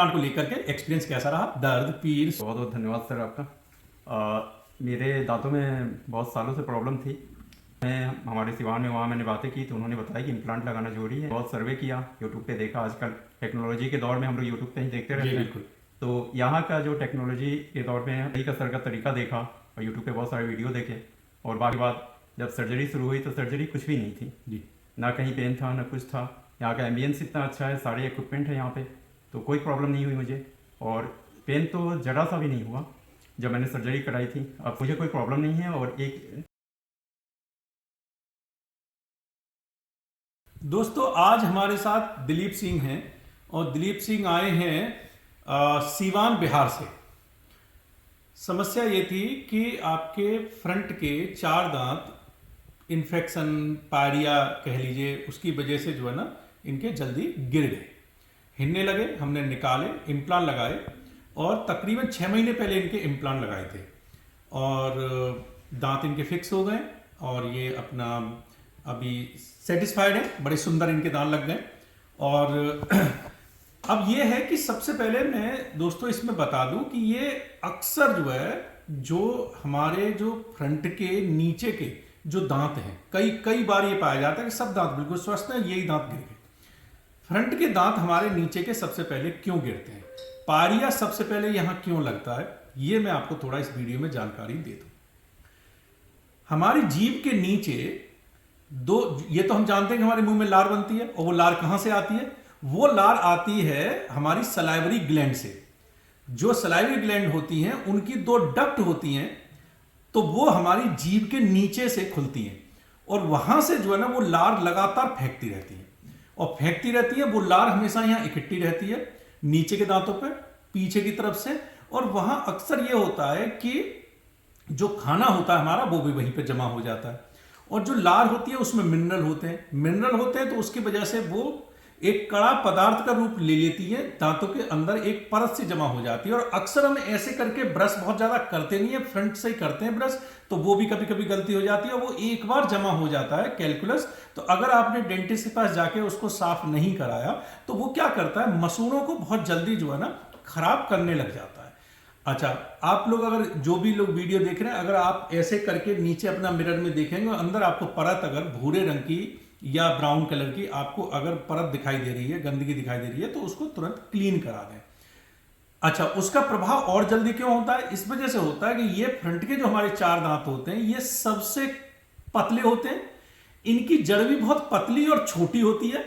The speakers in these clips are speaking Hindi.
इम्प्लांट को लेकर के एक्सपीरियंस कैसा रहा, दर्द, पीड़? बहुत बहुत धन्यवाद सर आपका। मेरे दांतों में बहुत सालों से प्रॉब्लम थी। मैं हमारे सिवान में वहाँ मैंने बातें की तो उन्होंने बताया कि इम्प्लांट लगाना जरूरी है। बहुत सर्वे किया, यूट्यूब पे देखा। आजकल टेक्नोलॉजी के दौर में हम लोग यूट्यूब पे ही देखते रहते हैं। बिल्कुल। तो यहाँ का जो टेक्नोलॉजी के दौर में सही का सर का तरीका देखा और यूट्यूब पे बहुत सारे वीडियो देखे। और बाद जब सर्जरी शुरू हुई तो सर्जरी कुछ भी नहीं थी जी। ना कहीं पेन था ना कुछ था। यहाँ का एम्बियंस इतना अच्छा है, सारे इक्विपमेंट है यहाँ पे, तो कोई प्रॉब्लम नहीं हुई मुझे। और पेन तो जरा सा भी नहीं हुआ जब मैंने सर्जरी कराई थी। अब मुझे कोई प्रॉब्लम नहीं है। और एक दोस्तों, आज हमारे साथ दिलीप सिंह हैं और दिलीप सिंह आए हैं सीवान, बिहार से। समस्या ये थी कि आपके फ्रंट के 4 दांत इन्फेक्शन, पायरिया कह लीजिए, उसकी वजह से जो है ना इनके जल्दी गिर गए, हिलने लगे। हमने निकाले, इम्प्लांट लगाए और तकरीबन 6 महीने पहले इनके इम्प्लांट लगाए थे और दांत इनके फिक्स हो गए और ये अपना अभी सेटिस्फाइड है, बड़े सुंदर इनके दांत लग गए। और अब ये है कि सबसे पहले मैं दोस्तों इसमें बता दूं कि ये अक्सर जो है, जो हमारे जो फ्रंट के नीचे के जो दांत हैं, कई बार ये पाया जाता है कि सब दांत बिल्कुल स्वस्थ हैं, यही दांत गिर गए। फ्रंट के दांत हमारे नीचे के सबसे पहले क्यों गिरते हैं, पारिया सबसे पहले यहां क्यों लगता है, ये मैं आपको थोड़ा इस वीडियो में जानकारी दे दूं। हमारी जीभ के नीचे दो, ये तो हम जानते हैं कि हमारे मुंह में लार बनती है, और वो लार कहां से आती है? वो लार आती है हमारी सलाइवरी ग्लैंड से। जो सलाइवरी ग्लैंड होती हैं उनकी 2 डक्ट होती हैं, तो वो हमारी जीभ के नीचे से खुलती हैं और वहां से जो है ना वो लार लगातार फेंकती रहती है और फेंकती रहती है। वो लार हमेशा यहां इकट्ठी रहती है नीचे के दांतों पर, पीछे की तरफ से। और वहां अक्सर ये होता है कि जो खाना होता है हमारा वो भी वहीं पे जमा हो जाता है। और जो लार होती है उसमें मिनरल होते हैं, तो उसकी वजह से वो एक कड़ा पदार्थ का रूप ले लेती है, दांतों के अंदर एक परत से जमा हो जाती है। और अक्सर हम ऐसे करके ब्रश बहुत ज्यादा करते नहीं है, फ्रंट से ही करते हैं ब्रश, तो वो भी कभी कभी गलती हो जाती है। वो एक बार जमा हो जाता है कैलकुलस, तो अगर आपने डेंटिस्ट के पास जाके उसको साफ नहीं कराया तो वो क्या करता है, मसूड़ों को बहुत जल्दी जो है ना खराब करने लग जाता है। अच्छा, आप लोग अगर जो भी लोग वीडियो देख रहे हैं, अगर आप ऐसे करके नीचे अपना मिरर में देखेंगे, अंदर आपको परत अगर भूरे रंग की या ब्राउन कलर की आपको अगर परत दिखाई दे रही है, गंदगी दिखाई दे रही है, तो उसको तुरंत क्लीन करा दें। अच्छा, उसका प्रभाव और जल्दी क्यों होता है? इस वजह से होता है कि ये फ्रंट के जो हमारे 4 दांत होते हैं ये सबसे पतले होते हैं, इनकी जड़ भी बहुत पतली और छोटी होती है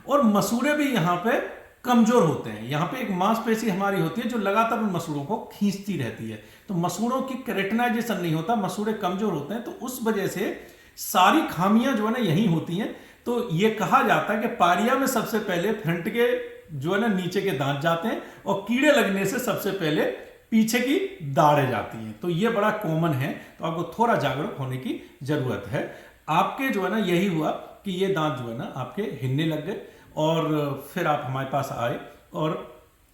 और मसूड़े भी यहां पे कमजोर होते हैं। यहां पे एक मांसपेशी हमारी होती है जो लगातार उन मसूड़ों को खींचती रहती है, तो मसूड़ों की केराटिनाइजेशन नहीं होता, मसूड़े कमजोर होते हैं, तो उस वजह से सारी खामियां जो है ना यही होती हैं। तो ये कहा जाता है कि पारिया में सबसे पहले फ्रंट के जो है ना नीचे के दांत जाते हैं और कीड़े लगने से सबसे पहले पीछे की दाढ़ें जाती हैं। तो ये बड़ा कॉमन है, तो आपको थोड़ा जागरूक होने की जरूरत है। आपके जो है ना यही हुआ कि ये दांत जो है ना आपके हिलने लग गए और फिर आप हमारे पास आए और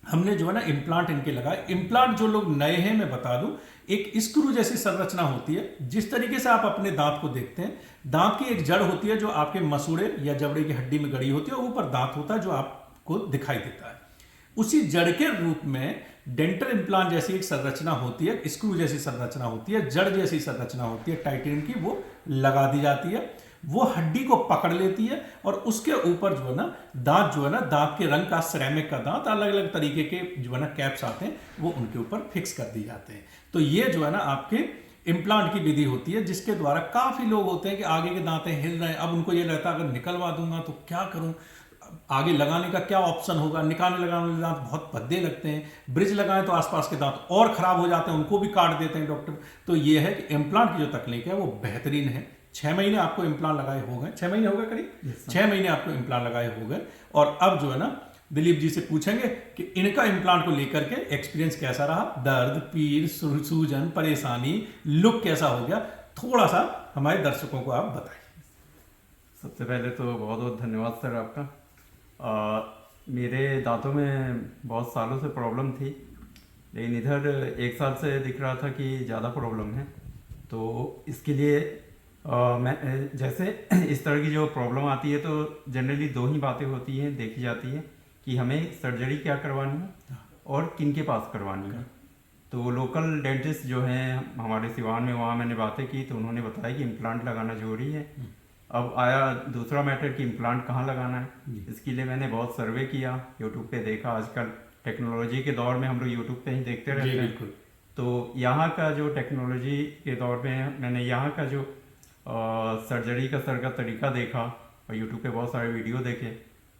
हमने जो है ना इम्प्लांट इनके लगाए। इम्प्लांट जो लोग नए हैं मैं बता दूं, एक स्क्रू जैसी संरचना होती है। जिस तरीके से आप अपने दांत को देखते हैं, दांत की एक जड़ होती है जो आपके मसूड़े या जबड़े की हड्डी में गड़ी होती है, ऊपर दांत होता है जो आपको दिखाई देता है। उसी जड़ के रूप में डेंटल इम्प्लांट जैसी एक संरचना होती है, स्क्रू जैसी संरचना होती है, जड़ जैसी संरचना होती है टाइटेनियम की, वो लगा दी जाती है। वो हड्डी को पकड़ लेती है और उसके ऊपर जो है ना दांत, जो है ना दांत के रंग का, सिरेमिक का दांत, अलग अलग तरीके के जो है ना कैप्स आते हैं, वो उनके ऊपर फिक्स कर दिए जाते हैं। तो ये जो है ना आपके इम्प्लांट की विधि होती है, जिसके द्वारा काफी लोग होते हैं कि आगे के दांतें हिल रहे हैं, अब उनको ये रहता है अगर निकलवा दूंगा तो क्या करूं, आगे लगाने का क्या ऑप्शन होगा, निकालने लगाने वाले दांत बहुत भद्दे लगते हैं, ब्रिज लगाएं तो आसपास के दांत और खराब हो जाते हैं, उनको भी काट देते हैं डॉक्टर। तो ये है कि इम्प्लांट की जो तकनीक है वो बेहतरीन है। 6 महीने आपको इम्प्लांट लगाए हो गए, 6 महीने हो गए करीब, 6 महीने आपको इम्प्लांट लगाए हो गए। और अब जो है ना दिलीप जी से पूछेंगे कि इनका इम्प्लांट को लेकर के एक्सपीरियंस कैसा रहा, दर्द, पीड़, सूजन, परेशानी, लुक कैसा हो गया, थोड़ा सा हमारे दर्शकों को आप बताइए। सबसे पहले तो बहुत बहुत धन्यवाद सर आपका। मेरे दांतों में बहुत सालों से प्रॉब्लम थी, लेकिन इधर 1 साल से दिख रहा था कि ज़्यादा प्रॉब्लम है। तो इसके लिए मैं जैसे इस तरह की जो प्रॉब्लम आती है तो जनरली 2 ही बातें होती हैं, देखी जाती है कि हमें सर्जरी क्या करवानी है और किन के पास करवानी है। तो लोकल डेंटिस्ट जो हैं हमारे सिवान में, वहाँ मैंने बातें की तो उन्होंने बताया कि इम्प्लांट लगाना जरूरी है। अब आया दूसरा मैटर कि इम्प्लांट कहाँ लगाना है। इसके लिए मैंने बहुत सर्वे किया, यूट्यूब पे देखा। आजकल टेक्नोलॉजी के दौर में हम लोग यूट्यूब पे ही देखते रहते हैं। बिल्कुल। तो यहाँ का जो टेक्नोलॉजी के दौर में मैंने यहाँ का जो सर्जरी का सर का तरीका देखा और यूट्यूब पे बहुत सारे वीडियो देखे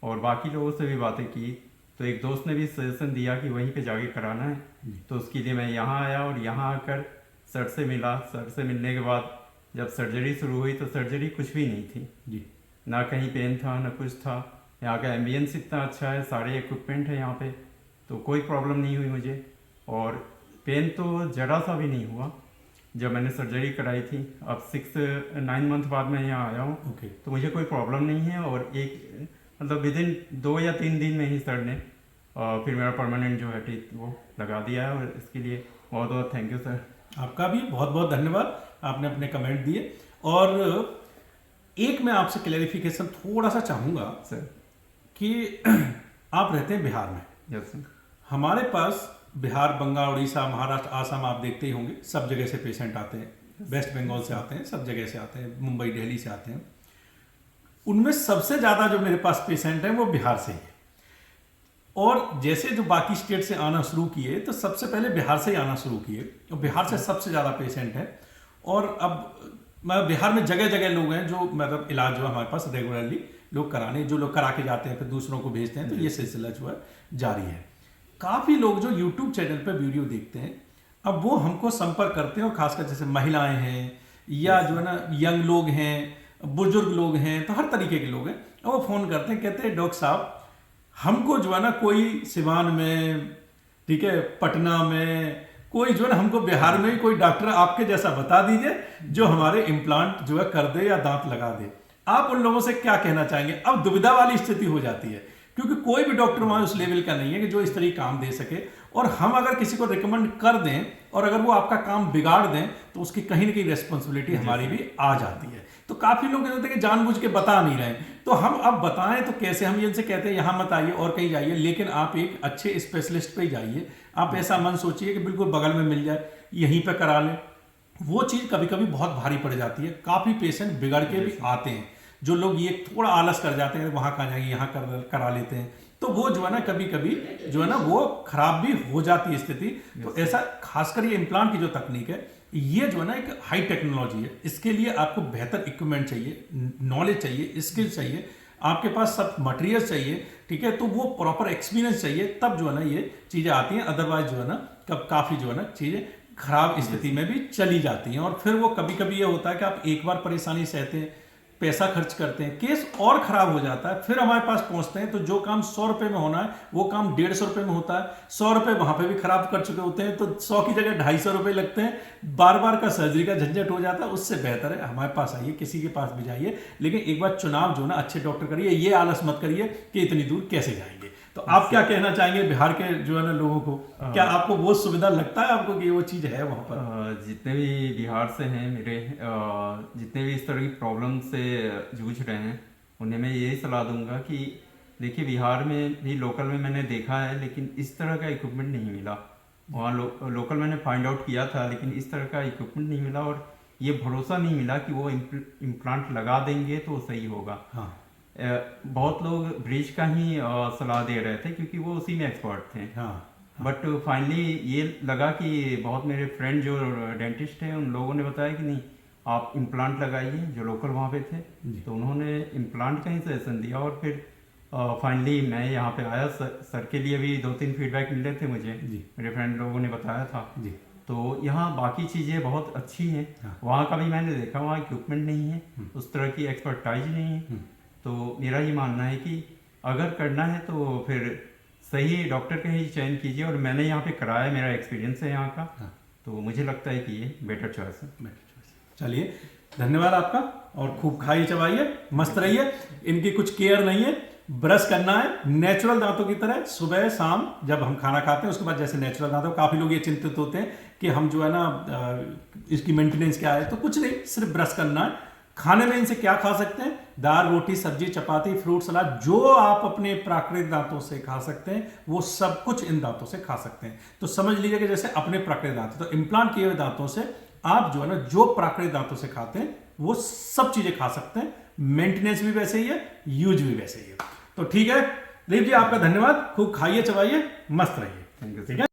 और बाकी लोगों से भी बातें की। तो एक दोस्त ने भी सजेशन दिया कि वहीं पे जाके कराना है। तो उसके लिए मैं यहाँ आया और यहाँ आकर सर से मिला। सर से मिलने के बाद जब सर्जरी शुरू हुई तो सर्जरी कुछ भी नहीं थी जी। ना कहीं पेन था ना कुछ था। यहाँ का एम्बियंस इतना अच्छा है, सारे इक्विपमेंट है यहाँ पे, तो कोई प्रॉब्लम नहीं हुई मुझे। और पेन तो जरा सा भी नहीं हुआ जब मैंने सर्जरी कराई थी। अब 6-9 मंथ बाद मैं यहाँ आया हूँ ओके। तो मुझे कोई प्रॉब्लम नहीं है। और एक मतलब विदिन 2 या 3 दिन में ही सर ने फिर मेरा परमानेंट जो है टीथ वो लगा दिया है। और इसके लिए बहुत बहुत थैंक यू सर। आपका भी बहुत बहुत धन्यवाद, आपने अपने कमेंट दिए। और एक मैं आपसे क्लैरिफिकेशन थोड़ा सा चाहूँगा सर कि आप रहते हैं बिहार में। Yes sir. हमारे पास बिहार, बंगाल, उड़ीसा, महाराष्ट्र, आसाम आप देखते ही होंगे, सब जगह से पेशेंट आते हैं। वेस्ट बंगाल से आते हैं, सब जगह से आते हैं, मुंबई, दिल्ली से आते हैं। उनमें सबसे ज़्यादा जो मेरे पास पेशेंट हैं वो बिहार से ही है। और जैसे जो बाकी स्टेट से आना शुरू किए तो सबसे पहले बिहार से ही आना शुरू किए और बिहार से सबसे ज़्यादा पेशेंट हैं। और अब मैं बिहार में जगह जगह लोग हैं जो मतलब इलाज जो हमारे पास रेगुलरली लोग कराने, जो लोग करा के जाते हैं फिर दूसरों को भेजते हैं, तो ये सिलसिला जो है जारी है। काफ़ी लोग जो यूट्यूब चैनल पर वीडियो देखते हैं, अब वो हमको संपर्क करते हैं, और खासकर जैसे महिलाएं हैं या जो है ना यंग लोग हैं, बुजुर्ग लोग हैं, तो हर तरीके के लोग हैं। और वो फ़ोन करते हैं, कहते हैं डॉक्टर साहब हमको जो है ना कोई सिवान में, ठीक है, पटना में, कोई जो है ना हमको बिहार में कोई डॉक्टर आपके जैसा बता दीजिए जो हमारे इम्प्लांट जो है कर दे या दांत लगा दे। आप उन लोगों से क्या कहना चाहेंगे? अब दुविधा वाली स्थिति हो जाती है क्योंकि कोई भी डॉक्टर वहां उस लेवल का नहीं है कि जो इस तरह काम दे सके। और हम अगर किसी को रिकमेंड कर दें और अगर वो आपका काम बिगाड़ दें तो उसकी कहीं ना कहीं रेस्पॉन्सिबिलिटी हमारी भी आ जाती है। तो काफी लोग कहते हैं कि जानबूझ के बता नहीं रहे, तो हम अब बताएं तो कैसे? हम इनसे कहते हैं यहाँ मत आइए और कहीं जाइए, लेकिन आप एक अच्छे स्पेशलिस्ट पे जाइए। आप ऐसा मन सोचिए कि बिल्कुल बगल में मिल जाए, यहीं पे करा लें। वो चीज़ कभी कभी बहुत भारी पड़ जाती है। काफ़ी पेशेंट बिगड़ के भी आते हैं, जो लोग ये थोड़ा आलस कर जाते हैं, वहाँ कहाँ जाएंगे, यहाँ करा लेते हैं, तो वो जो है ना कभी कभी जो है ना वो खराब भी हो जाती है स्थिति। तो ऐसा खासकर ये इम्प्लांट की जो तकनीक है, ये जो है ना एक हाई टेक्नोलॉजी है। इसके लिए आपको बेहतर इक्विपमेंट चाहिए, नॉलेज चाहिए, स्किल चाहिए, आपके पास सब मटेरियल चाहिए, ठीक है, तो वो प्रॉपर एक्सपीरियंस चाहिए, तब जो है ना ये चीज़ें आती हैं। अदरवाइज जो है ना काफ़ी जो है ना चीज़ें खराब स्थिति में भी चली जाती हैं। और फिर वो कभी कभी ये होता है कि आप एक बार परेशानी सहते हैं, पैसा खर्च करते हैं, केस और खराब हो जाता है, फिर हमारे पास पहुंचते हैं तो जो काम 100 रुपए में होना है वो काम 150 रुपए में होता है। 100 रुपए वहां पे भी खराब कर चुके होते हैं, तो 100 की जगह 250 रुपए लगते हैं। बार बार का सर्जरी का झंझट हो जाता है। उससे बेहतर है हमारे पास आइए, किसी के पास भी जाइए, लेकिन एक बार चुनाव जो ना अच्छे डॉक्टर करिए। ये आलस मत करिए कि इतनी दूर कैसे जाएंगे। तो आप क्या कहना चाहेंगे बिहार के जो है ना लोगों को? क्या आपको वो सुविधा लगता है आपको कि वो चीज़ है वहाँ पर? जितने भी बिहार से हैं मेरे, जितने भी इस तरह की प्रॉब्लम से जूझ रहे हैं, उन्हें मैं यही सलाह दूंगा कि देखिए बिहार में भी लोकल में मैंने देखा है, लेकिन इस तरह का इक्विपमेंट नहीं मिला। वहाँ लोकल मैंने फाइंड आउट किया था, लेकिन इस तरह का इक्विपमेंट नहीं मिला और ये भरोसा नहीं मिला कि वो इम्प्लांट लगा देंगे तो सही होगा। हाँ। बहुत लोग ब्रिज का ही सलाह दे रहे थे क्योंकि वो उसी में एक्सपर्ट थे। हाँ। बट फाइनली ये लगा कि बहुत मेरे फ्रेंड जो डेंटिस्ट हैं उन लोगों ने बताया कि नहीं आप इम्प्लांट लगाइए, जो लोकल वहाँ पे थे, तो उन्होंने इम्प्लांट का ही सजेशन दिया। और फिर फाइनली मैं यहाँ पे आया। सर के लिए भी 2-3 फीडबैक मिले थे मुझे, मेरे फ्रेंड लोगों ने बताया था। तो यहाँ बाकी चीज़ें बहुत अच्छी हैं। वहाँ का भी मैंने देखा, वहाँ इक्विपमेंट नहीं है, उस तरह की एक्सपर्टाइज नहीं है। तो मेरा ये मानना है कि अगर करना है तो फिर सही डॉक्टर का ही चयन कीजिए। और मैंने यहाँ पे कराया, मेरा एक्सपीरियंस है यहाँ का, तो मुझे लगता है कि ये बेटर चॉइस है। चलिए, धन्यवाद आपका। और खूब खाइए, चबाइए, मस्त रहिए। इनकी कुछ केयर नहीं है, ब्रश करना है नेचुरल दांतों की तरह, सुबह शाम जब हम खाना खाते हैं उसके बाद जैसे नेचुरल दांतों। काफ़ी लोग ये चिंतित होते हैं कि हम जो है ना इसकी मेंटेनेंस क्या है, तो कुछ नहीं, सिर्फ ब्रश करना है। खाने में इनसे क्या खा सकते हैं? दाल, रोटी, सब्जी, चपाती, फ्रूट सलाद, जो आप अपने प्राकृतिक दांतों से खा सकते हैं वो सब कुछ इन दांतों से खा सकते हैं। तो समझ लीजिए कि जैसे अपने प्राकृतिक दांत, तो इम्प्लांट किए हुए दांतों से आप जो है ना, जो प्राकृतिक दांतों से खाते हैं वो सब चीजें खा सकते हैं। मेंटेनेंस भी वैसे ही है, यूज भी वैसे ही है। तो ठीक है दिलीप जी, आपका धन्यवाद। खूब खाइए, चबाइए, मस्त रहिए। Thank you. ठीक है।